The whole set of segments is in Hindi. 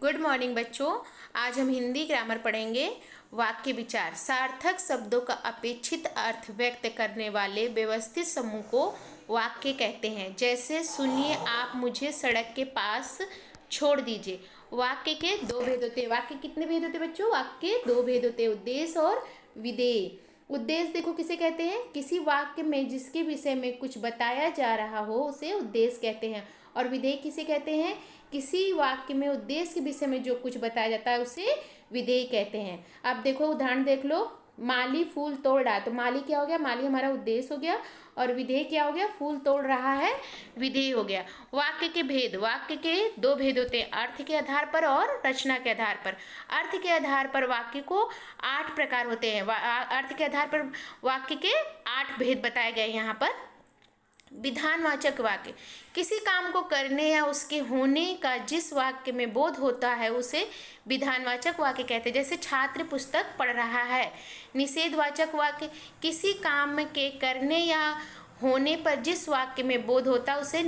गुड मॉर्निंग बच्चों। आज हम हिंदी ग्रामर पढ़ेंगे। वाक्य विचार। सार्थक शब्दों का अपेक्षित अर्थ व्यक्त करने वाले व्यवस्थित समूह को वाक्य कहते हैं। जैसे सुनिए, आप मुझे सड़क के पास छोड़ दीजिए। वाक्य के दो भेद होते हैं। वाक्य कितने भेद होते हैं बच्चों? वाक्य के दो भेद होते हैं, उद्देश्य और विधेय। उद्देश्य देखो किसे कहते हैं? किसी वाक्य में जिसके विषय में कुछ बताया जा रहा हो उसे उद्देश्य कहते हैं। और विधेय किसे कहते हैं? किसी वाक्य में उद्देश्य के विषय में जो कुछ बताया जाता है उसे विधेय कहते हैं। अब देखो उदाहरण देख लो। माली फूल तोड़ रहा है, तो माली क्या हो गया? माली हमारा उद्देश्य हो गया। और विधेय क्या हो गया? फूल तोड़ रहा है, विधेय हो गया। वाक्य के भेद। वाक्य के दो भेद होते हैं, अर्थ के आधार पर और रचना के आधार पर। अर्थ के आधार पर वाक्य को 8 प्रकार होते हैं। अर्थ के आधार पर वाक्य के 8 भेद बताए गए यहाँ पर। विधानवाचक वाक्य। किसी काम को करने या उसके होने का जिस वाक्य में बोध होता है उसे विधानवाचक वाक्य कहते हैं। जैसे छात्र पुस्तक पढ़ रहा है। निषेधवाचक वाक्य। किसी काम के करने या होने पर जिस वाक्य में बोध होता है उसे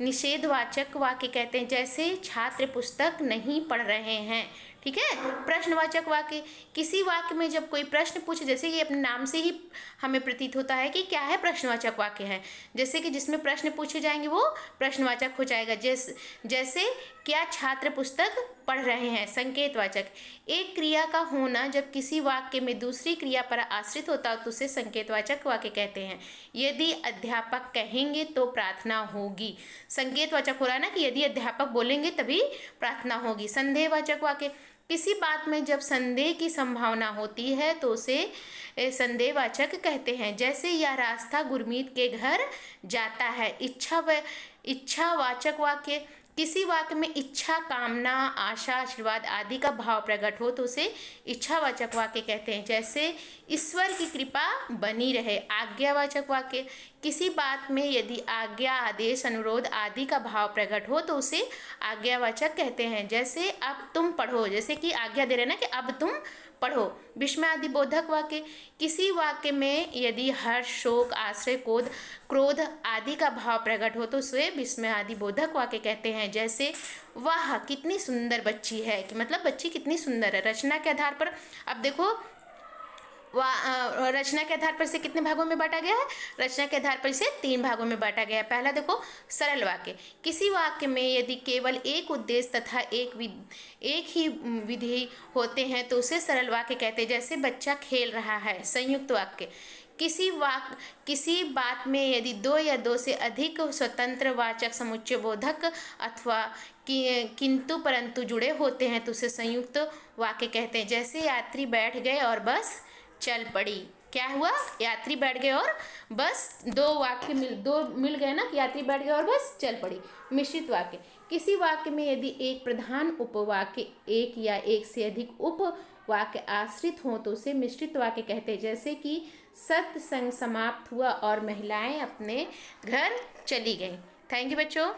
निषेधवाचक वाक्य कहते हैं। जैसे छात्र पुस्तक नहीं पढ़ रहे हैं। ठीक है। प्रश्नवाचक वाक्य। किसी वाक्य में जब कोई प्रश्न पूछे, जैसे कि अपने नाम से ही हमें प्रतीत होता है कि क्या है, प्रश्नवाचक वाक्य है। जैसे कि जिसमें प्रश्न पूछे जाएंगे वो प्रश्नवाचक हो जाएगा। जैसे क्या छात्र पुस्तक पढ़ रहे हैं, संकेतवाचक। एक क्रिया का होना जब किसी वाक्य में दूसरी क्रिया पर आश्रित होता है तो उसे संकेतवाचक वाक्य कहते हैं। यदि अध्यापक कहेंगे तो प्रार्थना होगी। संकेतवाचक हो रहा है ना कि यदि अध्यापक बोलेंगे तभी प्रार्थना होगी। संदेहवाचक वाक्य। किसी बात में जब संदेह की संभावना होती है तो उसे संदेहवाचक कहते हैं। जैसे यह रास्ता गुरमीत के घर जाता है। इच्छावाचक वाक्य। किसी वाक्य में इच्छा, कामना, आशा, आशीर्वाद आदि का भाव प्रकट हो तो उसे इच्छावाचक वाक्य कहते हैं। जैसे ईश्वर की कृपा बनी रहे। आज्ञावाचक वाक्य। किसी बात में यदि आज्ञा, आदेश, अनुरोध आदि का भाव प्रकट हो तो उसे आज्ञावाचक कहते हैं। जैसे अब तुम पढ़ो, जैसे कि आज्ञा दे रहे ना कि अब तुम पढ़ो। विस्मयादि बोधक वाक्य। किसी वाक्य में यदि हर्ष, शोक, आश्चर्य, क्रोध आदि का भाव प्रकट हो तो उसे विस्मयादि बोधक वाक्य कहते हैं। जैसे वाह कितनी सुंदर बच्ची है, कि मतलब बच्ची कितनी सुंदर है। रचना के आधार पर अब देखो रचना के आधार पर इसे कितने भागों में बांटा गया है? रचना के आधार पर इसे 3 भागों में बांटा गया है। पहला देखो सरल वाक्य। किसी वाक्य में यदि केवल एक उद्देश्य तथा एक ही विधेय होते हैं तो उसे सरल वाक्य कहते हैं। जैसे बच्चा खेल रहा है। संयुक्त वाक्य। किसी बात में यदि 2 या 2 से अधिक स्वतंत्र वाचक समुच्चय बोधक अथवा किंतु परंतु जुड़े होते हैं तो उसे संयुक्त वाक्य कहते हैं। जैसे यात्री बैठ गए और बस चल पड़ी। क्या हुआ? यात्री बैठ गए और बस दो मिल गए ना कि यात्री बैठ गए और बस चल पड़ी। मिश्रित वाक्य। किसी वाक्य में यदि एक प्रधान उपवाक्य, एक या एक से अधिक उपवाक्य आश्रित हो तो उसे मिश्रित वाक्य कहते हैं। जैसे कि सत्संग समाप्त हुआ और महिलाएं अपने घर चली गईं। थैंक यू बच्चों।